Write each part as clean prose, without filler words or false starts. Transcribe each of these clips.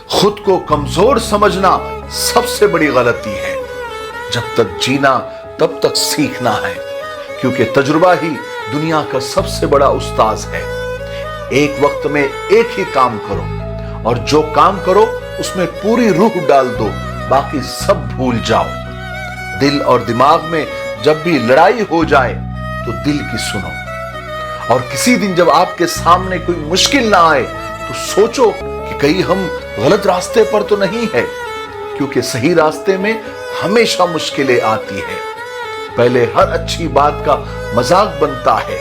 खुद को कमजोर समझना सबसे बड़ी गलती है। जब तक जीना तब तक सीखना है, क्योंकि तजुर्बा ही दुनिया का सबसे बड़ा उस्ताद है। एक वक्त में एक ही काम करो और जो काम करो उसमें पूरी रूह डाल दो, बाकी सब भूल जाओ। दिल और दिमाग में जब भी लड़ाई हो जाए तो दिल की सुनो, और किसी दिन जब आपके सामने कोई मुश्किल ना आए तो सोचो कि कहीं हम गलत रास्ते पर तो नहीं है, क्योंकि सही रास्ते में हमेशा मुश्किलें आती है। पहले हर अच्छी बात का मजाक बनता है,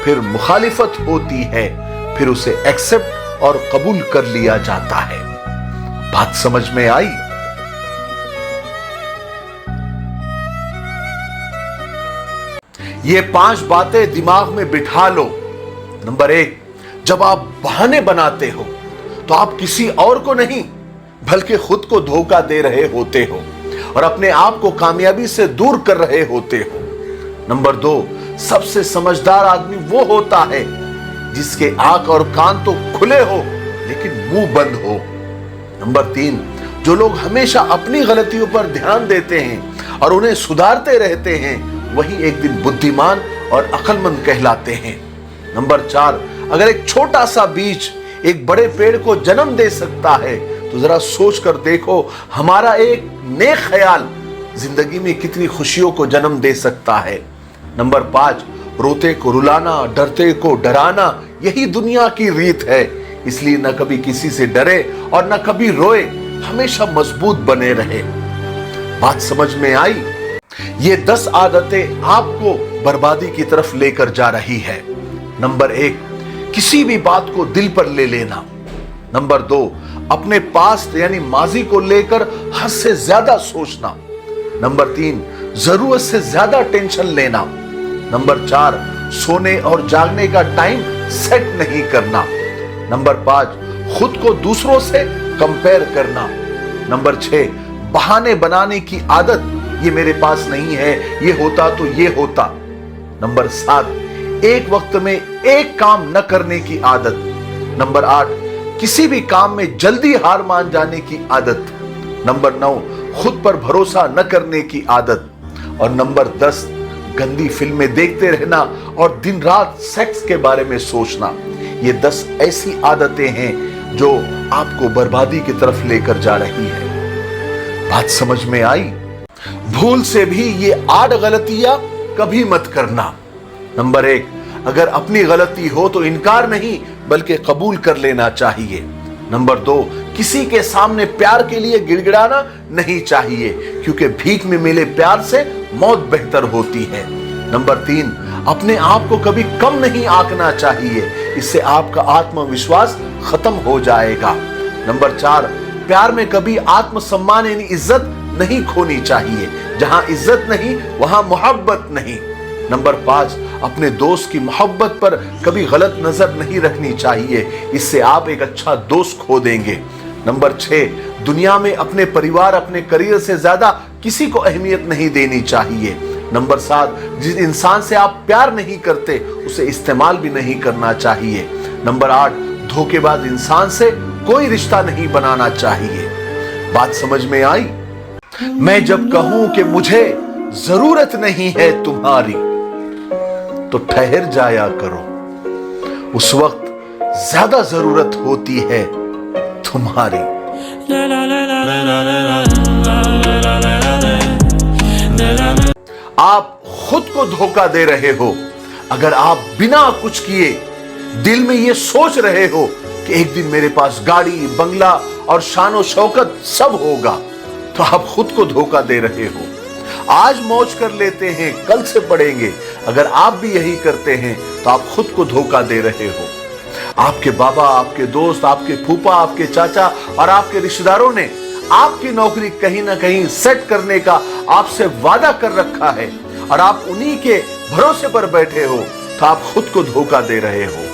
फिर मुखालिफत होती है, फिर उसे एक्सेप्ट और कबूल कर लिया जाता है। बात समझ में आई? ये 5 बातें दिमाग में बिठा लो। नंबर 1, जब आप बहाने बनाते हो तो आप किसी और को नहीं बल्कि खुद को धोखा दे रहे होते हो और अपने आप को कामयाबी से दूर कर रहे होते हो। नंबर 2, सबसे समझदार आदमी वो होता है जिसके आंख और कान तो खुले हो लेकिन मुंह बंद हो। नंबर 3, जो लोग हमेशा अपनी गलतियों पर ध्यान देते हैं और उन्हें सुधारते रहते हैं, वही एक दिन बुद्धिमान और अक्लमंद कहलाते हैं। नंबर 4, अगर एक छोटा सा बीज एक बड़े पेड़ को जन्म दे सकता है तो जरा सोच कर देखो हमारा एक नेक ख्याल जिंदगी में कितनी खुशियों को जन्म दे सकता है। नंबर 5, रोते को रुलाना, डरते को डराना, यही दुनिया की रीत है। इसलिए न कभी किसी से डरे और न कभी रोए, हमेशा मजबूत बने रहे। बात समझ में आई? ये 10 आदतें आपको बर्बादी की तरफ लेकर जा रही है। नंबर 1, किसी भी बात को दिल पर ले लेना। नंबर 2, अपने पास्ट यानी माजी को लेकर हद से ज्यादा सोचना। नंबर 3, जरूरत से ज्यादा टेंशन लेना। नंबर 4, सोने और जागने का टाइम सेट नहीं करना। नंबर 5, खुद को दूसरों से कंपेयर करना। नंबर 6, बहाने बनाने की आदत, ये मेरे पास नहीं है, ये होता तो ये होता। नंबर 7, एक वक्त में एक काम न करने की आदत। नंबर 8, किसी भी काम में जल्दी हार मान जाने की आदत। नंबर 9, खुद पर भरोसा न करने की आदत। और नंबर 10, गंदी फिल्में देखते रहना और दिन रात सेक्स के बारे में सोचना। ये 10 ऐसी आदतें हैं जो आपको बर्बादी की तरफ लेकर जा रही है। बात समझ में आई? भूल से भी ये 8 गलतियां कभी मत करना। नंबर 1, अगर अपनी गलती हो तो इनकार नहीं बल्कि कबूल कर लेना चाहिए। नंबर 2, किसी के सामने प्यार के लिए गिड़गिड़ाना नहीं चाहिए, क्योंकि भीख में मिले प्यार से मौत बेहतर होती है। नंबर 3, अपने आप को कभी कम नहीं आंकना चाहिए, इससे आपका आत्मविश्वास खत्म हो जाएगा। नंबर 4, प्यार में कभी आत्मसम्मान यानी इज्जत नहीं खोनी चाहिए। जहां इज्जत नहीं वहां मोहब्बत नहीं। नंबर 5, अपने दोस्त की मोहब्बत पर कभी गलत नजर नहीं रखनी चाहिए, इससे आप एक अच्छा दोस्त खो देंगे। नंबर 6, दुनिया में अपने परिवार, अपने करियर से ज्यादा किसी को अहमियत नहीं देनी चाहिए। नंबर 7, जिस इंसान से आप प्यार नहीं करते उसे इस्तेमाल भी नहीं करना चाहिए। नंबर 8, धोखेबाज इंसान से कोई रिश्ता नहीं बनाना चाहिए। बात समझ में आई? मैं जब कहूं कि मुझे जरूरत नहीं है तुम्हारी, तो ठहर जाया करो, उस वक्त ज्यादा जरूरत होती है तुम्हारी। आप खुद को धोखा दे रहे हो अगर आप बिना कुछ किए दिल में ये सोच रहे हो कि एक दिन मेरे पास गाड़ी, बंगला और शान शौकत सब होगा, तो आप खुद को धोखा दे रहे हो। आज मौज कर लेते हैं, कल से पड़ेंगे। अगर आप भी यही करते हैं तो आप खुद को धोखा दे रहे हो। आपके बाबा, आपके दोस्त, आपके फूफा, आपके चाचा और आपके रिश्तेदारों ने आपकी नौकरी कहीं ना कहीं सेट करने का आपसे वादा कर रखा है और आप उन्हीं के भरोसे पर बैठे हो, तो आप खुद को धोखा दे रहे हो।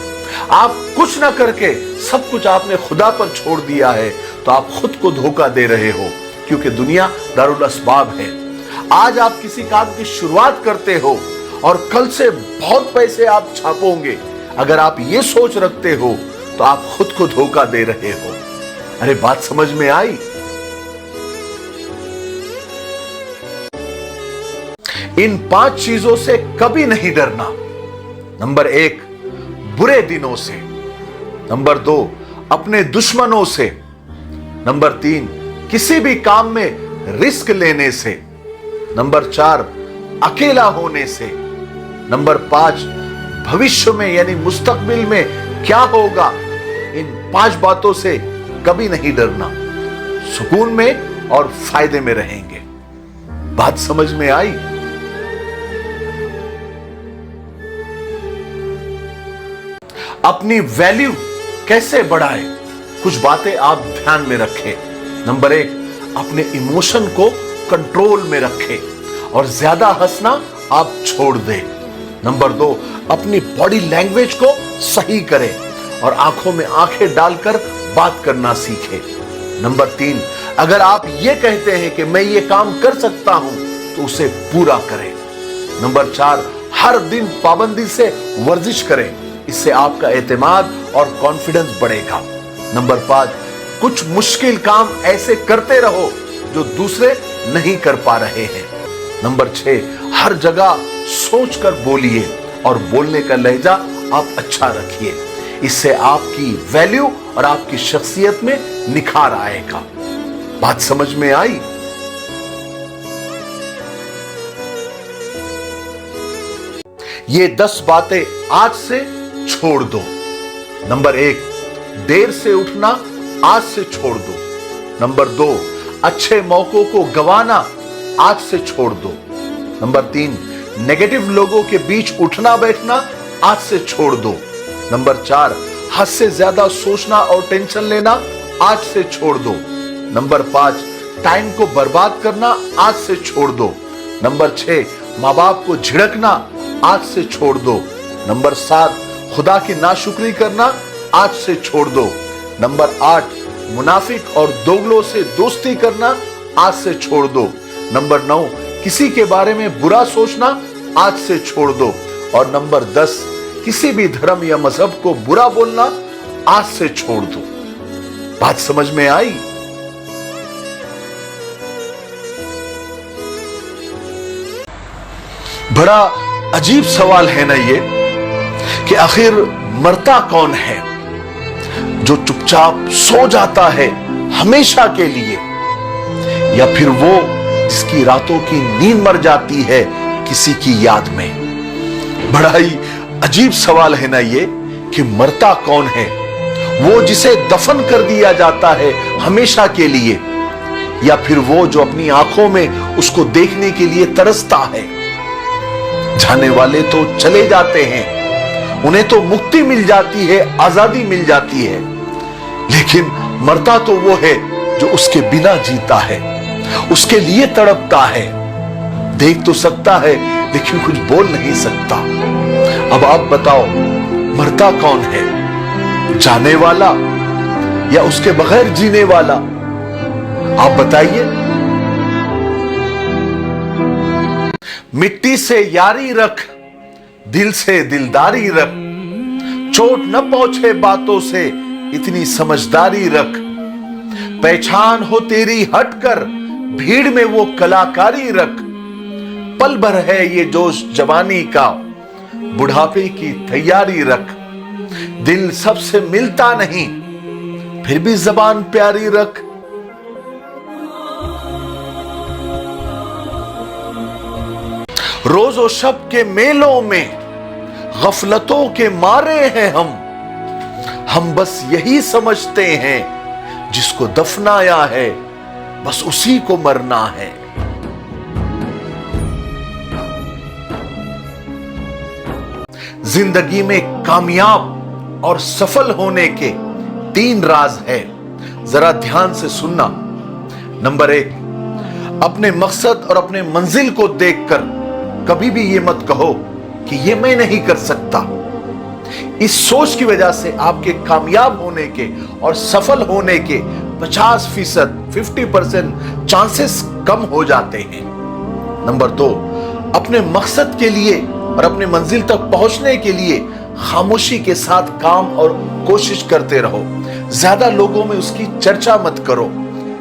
आप कुछ ना करके सब कुछ आपने खुदा पर छोड़ दिया है, तो आप खुद को धोखा दे रहे हो, क्योंकि दुनिया दारुल अस्बाब है। आज आप किसी काम की शुरुआत करते हो और कल से बहुत पैसे आप छापोगे। अगर आप ये सोच रखते हो तो आप खुद को धोखा दे रहे हो। अरे बात समझ में आई? इन 5 चीजों से कभी नहीं डरना। नंबर 1, बुरे दिनों से। नंबर 2, अपने दुश्मनों से। नंबर 3, किसी भी काम में रिस्क लेने से। नंबर 4, अकेला होने से। नंबर 5, भविष्य में यानी मुस्तकबिल में क्या होगा, इन 5 बातों से कभी नहीं डरना। सुकून में और फायदे में रहेंगे। बात समझ में आई? अपनी वैल्यू कैसे बढ़ाएं, कुछ बातें आप ध्यान में रखें। नंबर 1, अपने इमोशन को कंट्रोल में रखें और ज्यादा हंसना आप छोड़ दें। नंबर 2, अपनी बॉडी लैंग्वेज को सही करें और आंखों में आंखें डालकर बात करना सीखें। नंबर 3, अगर आप ये कहते हैं कि मैं ये काम कर सकता हूं तो उसे पूरा करें। नंबर 4, हर दिन पाबंदी से वर्जिश करें, इससे आपका एतमाद और कॉन्फिडेंस बढ़ेगा। नंबर 5, कुछ मुश्किल काम ऐसे करते रहो जो दूसरे नहीं कर पा रहे हैं। नंबर 6, हर जगह सोचकर बोलिए और बोलने का लहजा आप अच्छा रखिए, इससे आपकी वैल्यू और आपकी शख्सियत में निखार आएगा। बात समझ में आई? ये 10 बातें आज से छोड़ दो। नंबर 1, देर से उठना आज से छोड़ दो। नंबर 2, अच्छे मौकों को गंवाना आज से छोड़ दो। नंबर 3, नेगेटिव लोगों के बीच उठना बैठना आज से छोड़ दो। नंबर 4, हद से ज्यादा सोचना और टेंशन लेना आज से छोड़ दो। नंबर 5, टाइम को बर्बाद करना आज से छोड़ दो। नंबर 6, माँ बाप को झिड़कना आज से छोड़ दो। नंबर 7, खुदा की नाशुक्री करना आज से छोड़ दो। नंबर 8, मुनाफिक और दोगलों से दोस्ती करना आज से छोड़ दो। नंबर 9, किसी के बारे में बुरा सोचना आज से छोड़ दो। और नंबर 10, किसी भी धर्म या मजहब को बुरा बोलना आज से छोड़ दो। बात समझ में आई? बड़ा अजीब सवाल है ना ये कि आखिर मरता कौन है? जो चुपचाप सो जाता है हमेशा के लिए, या फिर वो जिसकी रातों की नींद मर जाती है किसी की याद में? बड़ा ही अजीब सवाल है ना ये कि मरता कौन है? वो जिसे दफन कर दिया जाता है हमेशा के लिए, या फिर वो जो अपनी आंखों में उसको देखने के लिए तरसता है? जाने वाले तो चले जाते हैं, उन्हें तो मुक्ति मिल जाती है, आजादी मिल जाती है, लेकिन मरता तो वो है जो उसके बिना जीता है, उसके लिए तड़पता है, देख तो सकता है लेकिन कुछ बोल नहीं सकता। अब आप बताओ, मरता कौन है? जाने वाला या उसके बगैर जीने वाला? आप बताइए। मिट्टी से यारी रख, दिल से दिलदारी रख, चोट न पहुंचे बातों से इतनी समझदारी रख, पहचान हो तेरी हटकर भीड़ में वो कलाकारी रख, पल भर है ये जोश जवानी का, बुढ़ापे की तैयारी रख, दिल सबसे मिलता नहीं फिर भी जबान प्यारी रख। रोजो शब के मेलों में गफलतों के मारे हैं हम बस यही समझते हैं जिसको दफनाया है बस उसी को मरना है। जिंदगी में कामयाब और सफल होने के 3 राज है, जरा ध्यान से सुनना। नंबर 1, अपने मकसद और अपने मंजिल को देखकर कभी भी ये मत कहो कि ये मैं नहीं कर सकता। इस सोच की वजह से आपके कामयाब होने के और सफल होने के 50% चांसेस कम हो जाते हैं। नंबर 2, अपने मकसद के लिए और अपने मंजिल तक पहुंचने के लिए खामोशी के साथ काम और कोशिश करते रहो, ज्यादा लोगों में उसकी चर्चा मत करो,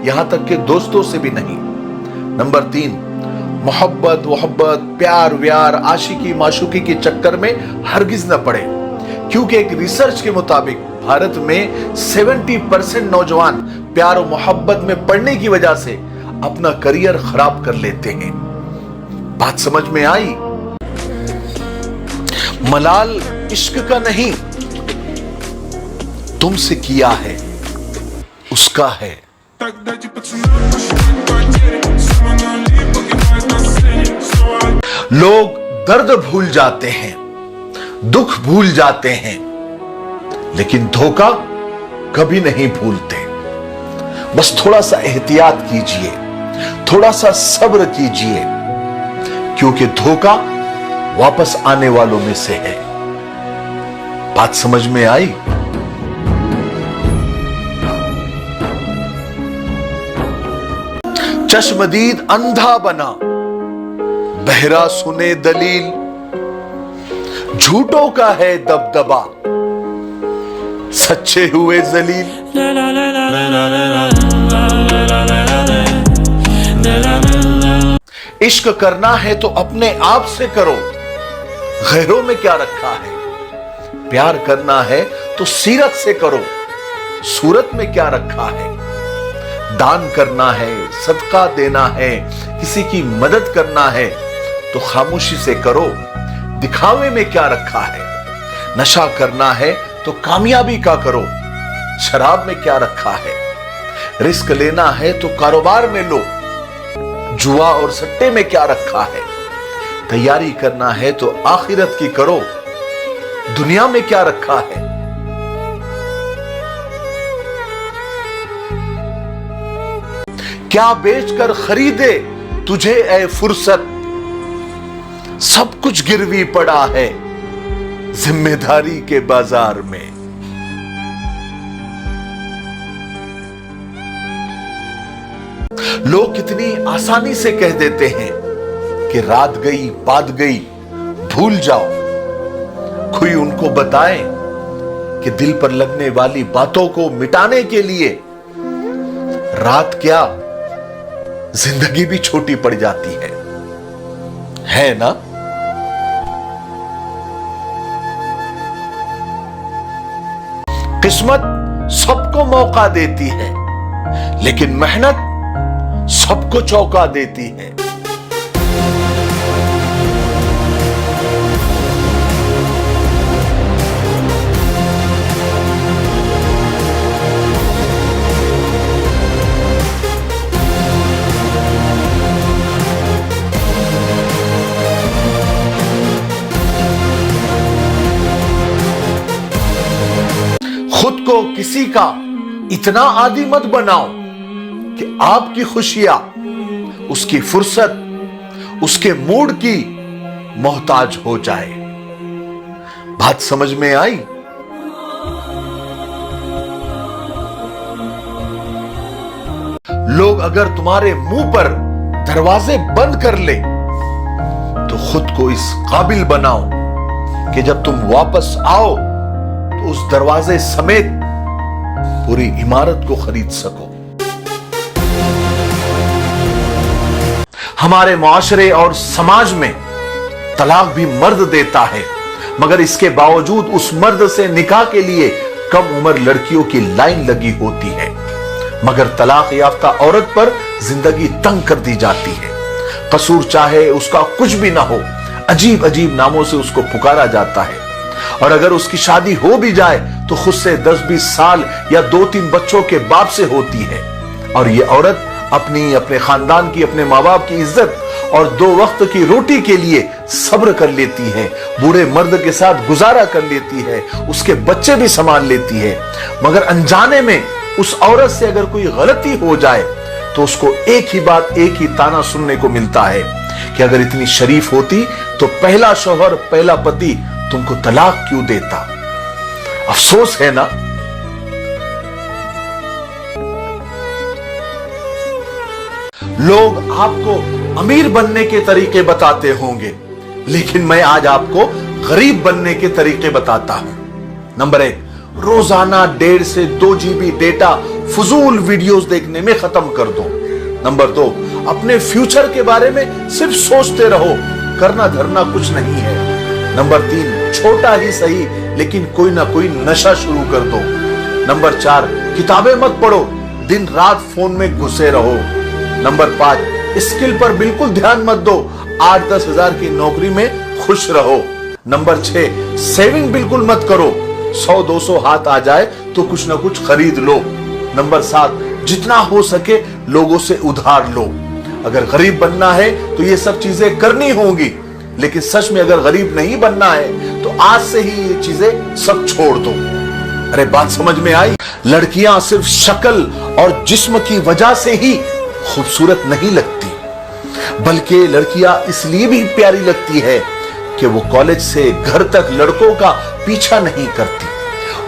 यहां तक कि दोस्तों से भी नहीं। नंबर 3, मोहब्बत वोहब्बत प्यार व्यार आशिकी माशुकी के चक्कर में हरगिज न पड़े, क्योंकि एक रिसर्च के मुताबिक भारत में 70% नौजवान प्यार और मोहब्बत में पड़ने की वजह से अपना करियर खराब कर लेते हैं। बात समझ में आई? मलाल इश्क का नहीं, तुमसे किया है उसका है। लोग दर्द भूल जाते हैं, दुख भूल जाते हैं, लेकिन धोखा कभी नहीं भूलते। बस थोड़ा सा एहतियात कीजिए, थोड़ा सा सब्र कीजिए, क्योंकि धोखा वापस आने वालों में से है। बात समझ में आई? चश्मदीद अंधा बना, बहरा सुने दलील, झूठों का है दबदबा, सच्चे हुए जलील। इश्क करना है तो अपने आप से करो, गैरों में क्या रखा है। प्यार करना है तो सीरत से करो, सूरत में क्या रखा है। दान करना है, सदका देना है, किसी की मदद करना है तो खामोशी से करो, दिखावे में क्या रखा है। नशा करना है तो कामयाबी का करो, शराब में क्या रखा है। रिस्क लेना है तो कारोबार में लो, जुआ और सट्टे में क्या रखा है। तैयारी करना है तो आखिरत की करो, दुनिया में क्या रखा है। क्या बेचकर खरीदे तुझे ऐ फुर्सत, सब कुछ गिरवी पड़ा है जिम्मेदारी के बाजार में। लोग कितनी आसानी से कह देते हैं कि रात गई बात गई भूल जाओ। कोई उनको बताए कि दिल पर लगने वाली बातों को मिटाने के लिए रात क्या जिंदगी भी छोटी पड़ जाती है ना। किस्मत सबको मौका देती है, लेकिन मेहनत सबको चौंका देती है। खुद को किसी का इतना आदी मत बनाओ कि आपकी खुशियां उसकी फुर्सत, उसके मूड की मोहताज हो जाए। बात समझ में आई? लोग अगर तुम्हारे मुंह पर दरवाजे बंद कर ले तो खुद को इस काबिल बनाओ कि जब तुम वापस आओ तो उस दरवाजे समेत पूरी इमारत को खरीद सको। हमारे मुआशरे और समाज में तलाक भी मर्द देता है, मगर इसके बावजूद उस मर्द से निकाह के लिए कम उम्र लड़कियों की लाइन लगी होती है। मगर तलाक याफ्ता औरत पर जिंदगी तंग कर दी जाती है। कसूर चाहे उसका कुछ भी ना हो, अजीब अजीब नामों से उसको पुकारा जाता है। और अगर उसकी शादी हो भी जाए तो खुद से 10-20 साल या 2-3 बच्चों के बाप से होती है। और ये औरत अपने खानदान की, अपने माँ बाप की इज्जत और 2 वक्त की रोटी के लिए सब्र कर लेती है, बूढ़े मर्द के साथ गुजारा कर लेती है, उसके बच्चे भी संभाल लेती है। मगर अनजाने में उस औरत से अगर कोई गलती हो जाए तो उसको एक ही बात, एक ही ताना सुनने को मिलता है कि अगर इतनी शरीफ होती तो पहला शौहर, पहला पति तुमको तलाक क्यों देता। अफसोस है ना। लोग आपको अमीर बनने के तरीके बताते होंगे, लेकिन मैं आज आपको गरीब बनने के तरीके बताता हूं। नंबर 1, रोजाना 1.5 से 2 GB डेटा फजूल वीडियोस देखने में खत्म कर दो। नंबर 2, अपने फ्यूचर के बारे में सिर्फ सोचते रहो, करना धरना कुछ नहीं है। नंबर 3, छोटा ही सही लेकिन कोई ना कोई नशा शुरू कर दो। नंबर 4, किताबें मत पढ़ो, दिन रात फोन में घुसे रहो। नंबर 5, स्किल पर बिल्कुल ध्यान मत दो, 8-10 हजार की नौकरी में खुश रहो। नंबर 6, सेविंग बिल्कुल मत करो, 100-200 हाथ आ जाए तो कुछ ना कुछ खरीद लो। नंबर 7, जितना हो सके लोगों से उधार लो। अगर गरीब बनना है तो ये सब चीजें करनी होंगी, लेकिन सच में अगर गरीब नहीं बनना है तो आज से ही ये चीजें सब छोड़ दो। अरे बात समझ में आई? लड़कियां सिर्फ शक्ल और जिस्म की वजह से ही खूबसूरत नहीं लगती, बल्कि लड़कियां इसलिए भी प्यारी लगती है कि वो कॉलेज से घर तक लड़कों का पीछा नहीं करती,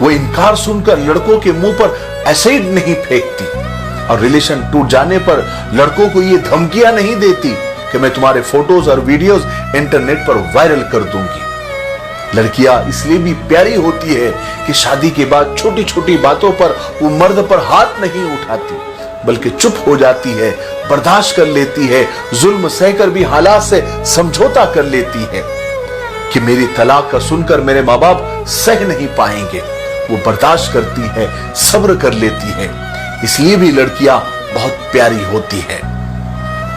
वो इनकार सुनकर लड़कों के मुंह पर एसिड नहीं फेंकती, और रिलेशन टूट जाने पर लड़कों को ये धमकियां नहीं देती कि मैं तुम्हारे फोटोज और वीडियोस इंटरनेट पर वायरल कर दूंगी। लड़कियां इसलिए भी प्यारी होती है कि शादी के बाद छोटी छोटी बातों पर वो मर्द पर हाथ नहीं उठाती, बल्कि चुप हो जाती है, बर्दाश्त कर लेती है, जुल्म सहकर भी हालात से समझौता कर लेती है कि मेरी तलाक का सुनकर मेरे माँ बाप सह नहीं पाएंगे। वो बर्दाश्त करती है, सब्र कर लेती है, इसलिए भी लड़कियां बहुत प्यारी होती है।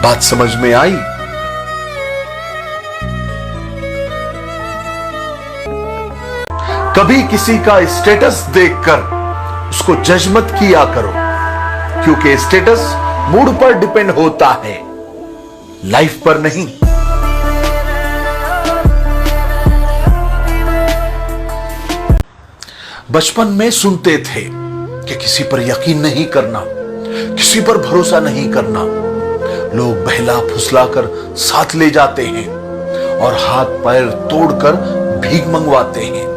बात समझ में आई? कभी किसी का स्टेटस देखकर उसको जज मत किया करो, क्योंकि स्टेटस मूड पर डिपेंड होता है, लाइफ पर नहीं। बचपन में सुनते थे कि किसी पर यकीन नहीं करना, किसी पर भरोसा नहीं करना। लोग बहला फुसलाकर साथ ले जाते हैं और हाथ पैर तोड़कर भीख मंगवाते हैं।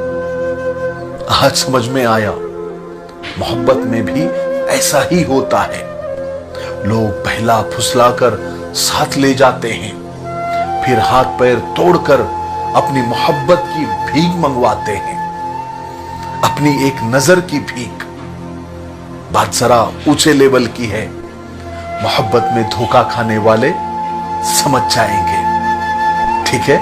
आज समझ में आया, मोहब्बत में भी ऐसा ही होता है। लोग बहला फुसलाकर साथ ले जाते हैं, फिर हाथ पैर तोड़कर अपनी मोहब्बत की भीख मंगवाते हैं, अपनी एक नजर की भीख। बात जरा ऊंचे लेवल की है, मोहब्बत में धोखा खाने वाले समझ जाएंगे। ठीक है?